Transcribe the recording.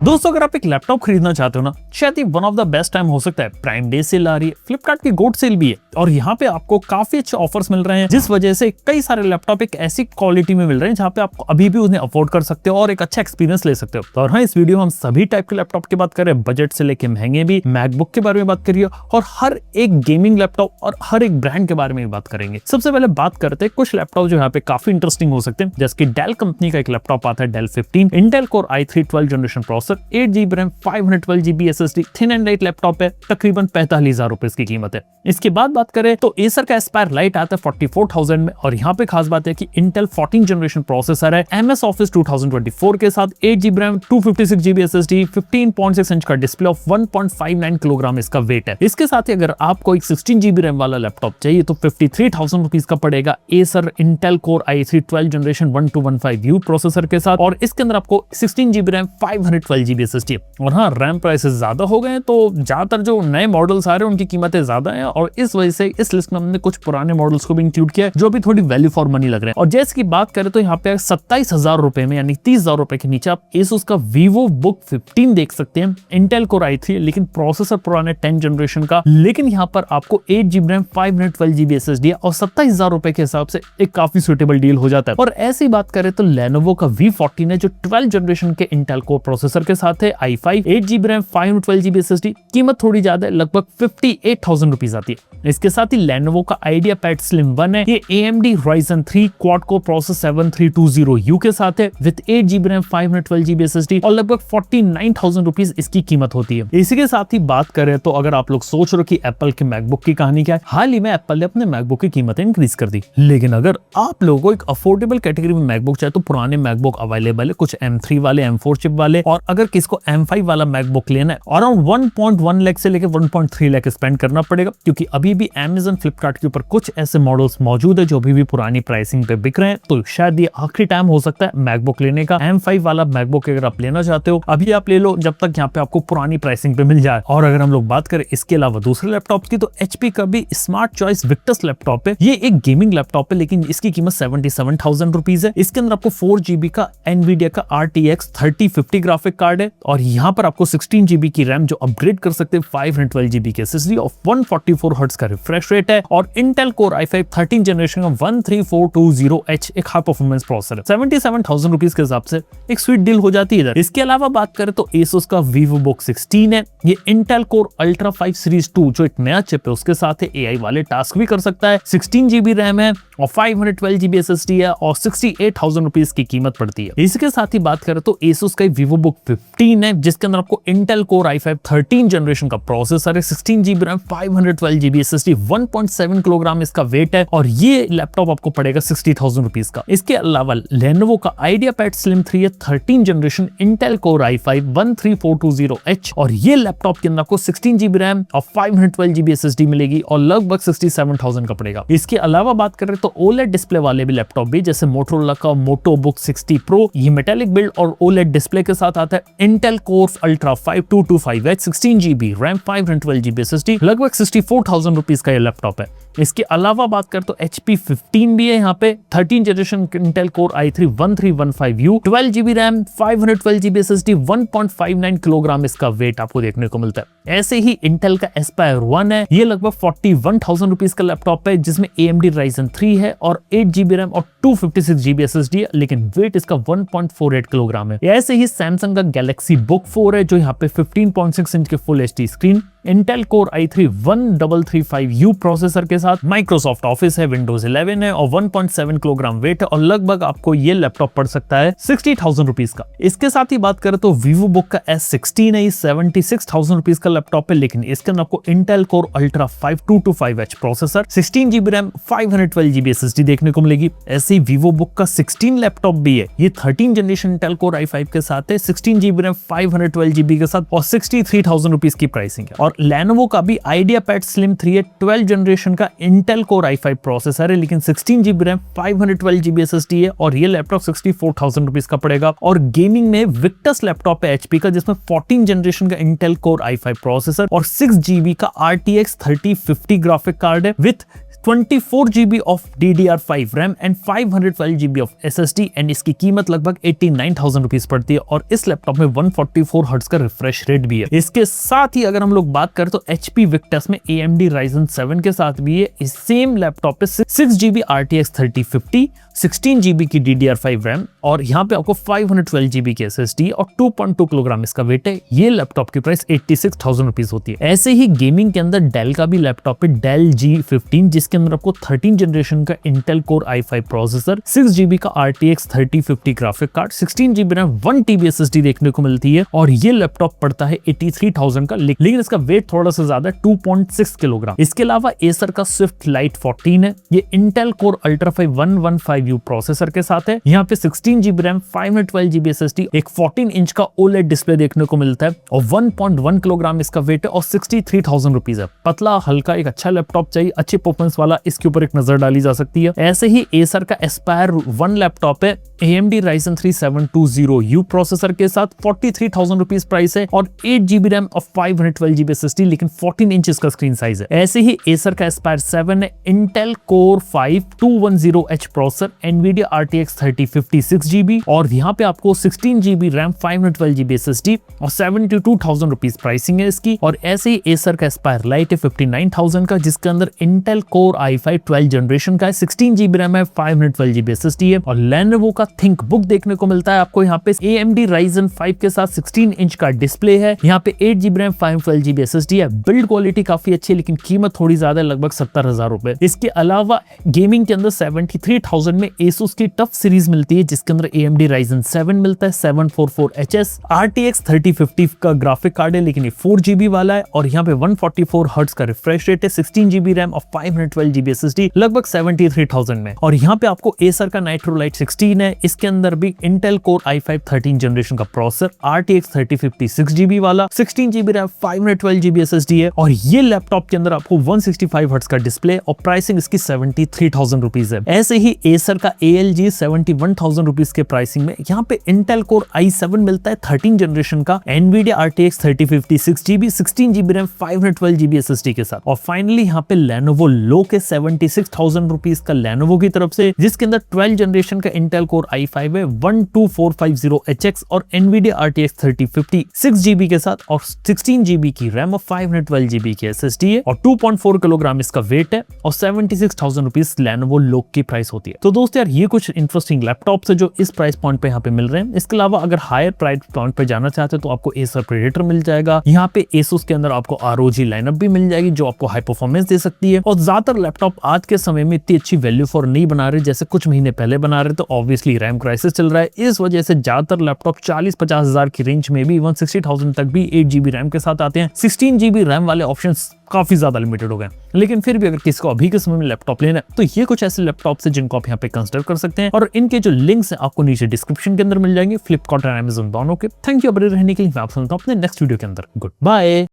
दोस्तों अगर आप एक लैपटॉप खरीदना चाहते हो ना, शायद ये one of the best time हो सकता है। प्राइम डे सेल आ रही है, फ्लिपकार्ट की गोल्ड सेल भी है और यहाँ पे आपको काफी अच्छे ऑफर्स मिल रहे हैं, जिस वजह से कई सारे लैपटॉप एक ऐसी क्वालिटी में मिल रहे हैं जहाँ पे आप अभी भी उन्हें अफोर्ड कर सकते हो और एक अच्छा एक्सपीरियंस ले सकते हो। तो और हाँ, इस वीडियो में हम सभी टाइप के लैपटॉप की बात करें, बजट से लेके महंगे भी, मैकबुक के बारे में बात करिए और हर एक गेमिंग लैपटॉप और हर एक ब्रांड के बारे में भी बात करेंगे। सबसे पहले बात करते हैं कुछ लैपटॉप जो यहाँ पे काफी इंटरेस्टिंग हो सकते हैं, जैसे कि डेल कंपनी का एक लैपटॉप आता है, Dell 15 Intel core i3 12 generation processor, 8GB RAM, 512GB SSD, thin and light laptop है, तकरीबन 45,000 रुपए इसकी कीमत है। इसके बाद बात करें तो एसर का एस्पायर लाइट आता है 44,000 में और यहाँ पे खास बात है कि इंटेल 14 जनरेशन प्रोसेसर है, MS ऑफिस 2024 के साथ, 8GB RAM, 256GB SSD, 15.6 inch का डिस्प्ले और 1.59 किलोग्राम इसका वेट है। इसके साथ ही अगर आपको एक 16GB रैम वाला लैपटॉप चाहिए तो 53,000 रुपीज का पड़ेगा, Acer Intel core i3 12 generation 1215U processor के साथ, और इसके अंदर आपको 16GB रैम, 512GB SSD। और हाँ, रैम प्राइसेस ज्यादा हो गए हैं तो ज्यादातर जो नए मॉडल्स आ रहे हैं उनकी कीमतें ज्यादा हैं और इस वजह से इस लिस्ट में हमने कुछ पुराने मॉडल्स को भी इंक्लूड किया है जो भी थोड़ी वैल्यू फॉर मनी लग रहे हैं। और जैसे की बात करें तो यहाँ पे 27,000 रुपए में यानी 30,000 रुपए के नीचे आप एसुस का वीवो बुक 15 देख सकते हैं, इंटेल कोर i3 लेकिन प्रोसेसर पुराने 10 जनरेशन का, लेकिन यहाँ पर आपको 8GB रैम, 512GB SSD और 27,000 रुपए के हिसाब से एक काफी सुटेबल डील हो जाता है। और ऐसी बात करें तो लेनोवो का V14 है जो 12 जनरेशन के इंटेल कोर प्रोसेसर के साथ है, i5 8GB RAM, 512GB SSD, कीमत थोड़ी ज्यादा है, लगभग 58,000 रुपीज आती है। इसके साथ ही लेनोवो का आइडिया पैड स्लिम 1 है, ये AMD Ryzen 3 quad core processor 7320U के साथ है with 8GB RAM, 512GB SSD और लगभग 49,000 रुपीज इसकी कीमत होती है। इसी के साथ ही बात करें तो अगर आप लोग सोच रहे हो कि एप्पल के मैकबुक की कहानी क्या है, हाल ही में एप्पल ने अपने मैकबुक की कीमतें इंक्रीज कर दी, लेकिन अगर आप लोगों को एक अफोर्डेबल कैटेगरी में मैकबुक चाहिए तो पुराने मैकबुक अवेलेबल है, कुछ M3 वाले, M4 चिप वाले, और अगर किसको M5 वाला मैकबुक लेना है अराउंड 1.1 लाख से लेकर 1.3 लाख स्पेंड करना पड़ेगा, क्योंकि अभी भी Amazon फ्लिपकार्ट के ऊपर कुछ ऐसे मॉडल्स मौजूद है जो अभी भी पुरानी प्राइसिंग पे बिक रहे हैं। तो शायद ये आखिरी टाइम हो सकता है मैकबुक लेने का। M5 वाला मैकबुक अगर आप लेना चाहते हो अभी आप ले लो, जब तक यहाँ पे आपको पुरानी प्राइसिंग पे मिल जाए। और अगर हम लोग बात करें इसके अलावा दूसरे लैपटॉप की तो HP का भी स्मार्ट चॉइस विक्टस लैपटॉप है, ये एक गेमिंग लैपटॉप है लेकिन इसकी कीमत 77,000 रुपीज है। इसके अंदर आपको 4GB का NVIDIA का RTX 3050 ग्राफिक कार्ड है और यहाँ पर आपको 16GB की रैम जो अपग्रेड कर सकते हैं, 512GB की SSD और 144 हर्ट्ज का रिफ्रेश रेट है, और इंटेल कोर i5 13 जनरेशन का 13420H एक हाई परफॉर्मेंस प्रोसेसर है। 77,000 रुपीज के हिसाब से एक स्वीट डील हो जाती है इधर। इसके अलावा बात करें तो एसुस का वीवो बुक 16 है, ये इंटेल कोर अल्ट्रा 5 सीरीज 2 जो एक नया चिप है उसके साथ है, AI वाले टास्क भी कर सकता है, 16GB रैम है और 512GB SSD है और 68,000 रुपीज की कीमत पड़ती है। इसके साथ ही बात करें तो एसुस का वीवो बुक 15 है जिसके अंदर आपको इंटेल कोर i5 13 जनरेशन का प्रोसेसर है, 16GB RAM, 512GB SSD, 1.7 kilogram इसका वेट है और ये लैपटॉप आपको पड़ेगा 60,000 रुपीज का। इसके अलावा लेनोवो का आइडिया पैड स्लिम 3 है, 13 generation Intel core i5 13420H और ये लैपटॉप के अंदर आपको 16GB रैम और 512GB SSD मिलेगी और लगभग 67,000 का पड़ेगा। इसके अलावा बात करें तो OLED डिस्प्ले वाले भी लैपटॉप भी, जैसे मोटोरोला का मोटो बुक 60 प्रो, ये मेटालिक बिल्ड और OLED डिस्प्ले के साथ आता है, Intel core ultra 5225H, 16GB RAM, 512GB SSD, लगभग 64,000 रुपीज का ये लैपटॉप है। इसके अलावा बात करें तो HP 15 भी है यहाँ पे, 13 generation Intel core i3 1315U, 12GB RAM, 512GB SSD, 1.59 kilogram इसका वेट आपको देखने को मिलता है। ऐसे ही इंटेल का एस्पायर 1 है, ये लगभग 41,000 रुपीज का लैपटॉप है जिसमें AMD Ryzen 3 है और 8GB रैम और 256GB SSD है, लेकिन वेट इसका 1.48 किलोग्राम है। ऐसे ही सैमसंग का गैलेक्सी बुक 4 है जो यहाँ पे 15.6 इंच के full HD screen, Intel core i3 1335U processor के साथ, माइक्रोसॉफ्ट ऑफिस है, विंडोज 11 है और 1.7 किलोग्राम वेट है और लगभग आपको ये लैपटॉप पड़ सकता है 60,000 रुपीज का। इसके साथ ही बात करें तो वीवो बुक का S16 है, 76,000 रुपीज का लैपटॉप है, लेकिन इसके अंदर आपको Intel core ultra 5225H processor, 16GB RAM, 512GB SSD देखने को मिलेगी। ऐसे ही वीवो बुक का 16 लैपटॉप भी है, ये 13 जनरेशन इंटेल कोर i5 के साथ है, 16GB रैम, 512GB के साथ और 63,000 रुपीज की प्राइसिंग है। और लेनोवो का भी आइडिया पैड स्लिम 3 है, 12 जनरेशन का इंटेल कोर i5 प्रोसेसर है, लेकिन 16GB रैम, 512GB SSD है और ये लैपटॉप 64,000 रुपीज का पड़ेगा। और गेमिंग में विक्टस लैपटॉप है HP का जिसमें 14 जनरेशन का इंटेल कोर i5 प्रोसेसर और 6GB का RTX 3050 ग्राफिक कार्ड है with 24 GB of DDR5 RAM and 512 GB of SSD and इसकी कीमत लगभग 89,000 रुपीज पड़ती है और इस लैपटॉप में 144 हर्ट्ज का रिफ्रेश रेट भी है। इसके साथ ही अगर हम लोग बात करें तो HP Victus में AMD Ryzen 7 के साथ भी है। इस सेम लैपटॉप पे 6GB RTX 3050, 16GB की DDR5 रैम और यहाँ पे आपको 512GB की SSD और 2.2 किलोग्राम इसका वेट है। ये लैपटॉप की प्राइस 86,000 रुपीज होती है। ऐसे ही गेमिंग के अंदर डेल का भी लैपटॉप है, डेल G15, जिसके अंदर आपको 13 जनरेशन का Intel Core i5 processor, 6GB का RTX 3050 graphic card, 16GB RAM, 1TB SSD देखने को मिलती है और ये लैपटॉप पड़ता है 83,000 का, लेकिन इसका वेट थोड़ा सा ज्यादा 2.6 किलोग्राम। इसके अलावा एसर का Swift Lite 14 है। ये Intel Core Ultra 5 115U processor के साथ है। यहाँ पे 16GB रैम, 512GB SSD, एक 14 इंच का OLED डिस्प्ले देखने को मिलता है और 1.1 किलोग्राम इसका वेट है और 63,000 रुपीज है। पतला हल्का एक अच्छा लैपटॉप चाहिए, अच्छे परफॉर्मेंस वाला, इसके ऊपर एक नजर डाली जा सकती है। ऐसे ही एसर का Aspire 1 लैपटॉप है, AMD Ryzen 3 720U प्रोसेसर के साथ, 43,000 रुपीज प्राइस है और 8GB रैम और 512GB SSD, लेकिन 14 इंच का स्क्रीन साइज है। ऐसे ही एसर का Aspire 7 है, Intel Core 5 210H processor, Nvidia RTX 3050 6GB और यहाँ पे आपको 16GB रैम, 512GB SSD और 72,000 रुपीज प्राइसिंग है इसकी। और ऐसे ही एसर का Aspire Lite है 59,000 का, जिसके अंदर Intel Core i5 12 जनरेशन का है, 16GB रैम है, 512GB SSD है और Lenovo का ThinkBook देखने को मिलता है आपको यहाँ पे AMD Ryzen 5 के साथ 16 इंच का डिस्प्ले है। यहाँ पे 8GB रैम, 512GB SSD है। बिल्ड क्वालिटी काफी अच्छी है लेकिन कीमत थोड़ी ज्यादा है, लगभग 70,000 रुपए। इसके अलावा गेमिंग के अंदर 73,000 में Asus की टफ सीरीज मिलती है, जिसके अंदर AMD Ryzen 7 मिलता है, 744HS, RTX 3050 का ग्राफिक कार्ड है लेकिन ये 4GB वाला है और यहाँ पे 144 हर्ट्ज का रिफ्रेश रेट है, 16GB रैम और 512GB SSD, लगभग 73,000 में। और यहाँ पे आपको एसर का Nitro Lite 16 है, इसके अंदर भी Intel Core i5 13 जनरेशन का प्रोसेसर, RTX 3050 6GB वाला, 16GB रैम, 512GB SSD है और ये लैपटॉप के अंदर आपको 165 हर्ट्ज का डिस्प्ले और प्राइसिंग इसकी 73,000 रुपीज है। ऐसे ही एसर का ALG 71,000 रुपीज के प्राइसिंग में यहाँ पे Intel Core i7 मिलता है 13 जनरेशन का, Nvidia RTX 3050 6GB, 16GB RAM, 512GB SSD के साथ। और फाइनली यहाँ पे Lenovo Low के 76,000 रुपीज का Lenovo की तरफ से, जिसके अंदर 12 जनरेशन का Intel Core i5 है, 12450HX और Nvidia RTX 3050 6GB के साथ और 16GB की रैम और 512GB की SSD है और 2.4 किलोग्राम इसका वेट है और 76,000 रुपीज Lenovo Low की प्राइस होती है। तो दोस्तों यार ये कुछ इंटरेस्टिंग लैपटॉप्स है जो इस प्राइस पॉइंट पे यहाँ पे मिल रहे हैं। इसके अलावा अगर हायर प्राइस पॉइंट पे जाना चाहते हो तो आपको Acer Predator मिल जाएगा। यहाँ पे Asus के अंदर आपको ROG लाइनअप भी मिल जाएगी जो आपको हाई परफॉर्मेंस दे सकती है। और ज्यादातर लैपटॉप आज के समय में इतनी अच्छी वैल्यू फॉर नहीं बना रहे जैसे कुछ महीने पहले बना रहे, तो ऑब्वियसली रैम क्राइसिस चल रहा है। इस वजह से ज्यादातर लैपटॉप 40-50 हजार की रेंज में भी 160,000 तक भी 8GB रैम के साथ आते हैं। 16GB रैम वाले ऑप्शंस काफी ज्यादा लिमिटेड हो गए, लेकिन फिर भी अगर किसी को अभी के समय में लैपटॉप लेना है तो ये कुछ ऐसे लैपटॉप्स हैं जिनको आप यहाँ पे कंसिडर कर सकते हैं और इनके जो लिंक्स हैं आपको नीचे डिस्क्रिप्शन के अंदर मिल जाएंगे, फ्लिपकार्ट और अमेज़न दोनों के। थैंक यू बने रहने के लिए। मैं आपसे मिलता हूं अपने नेक्स्ट वीडियो के अंदर। Good bye.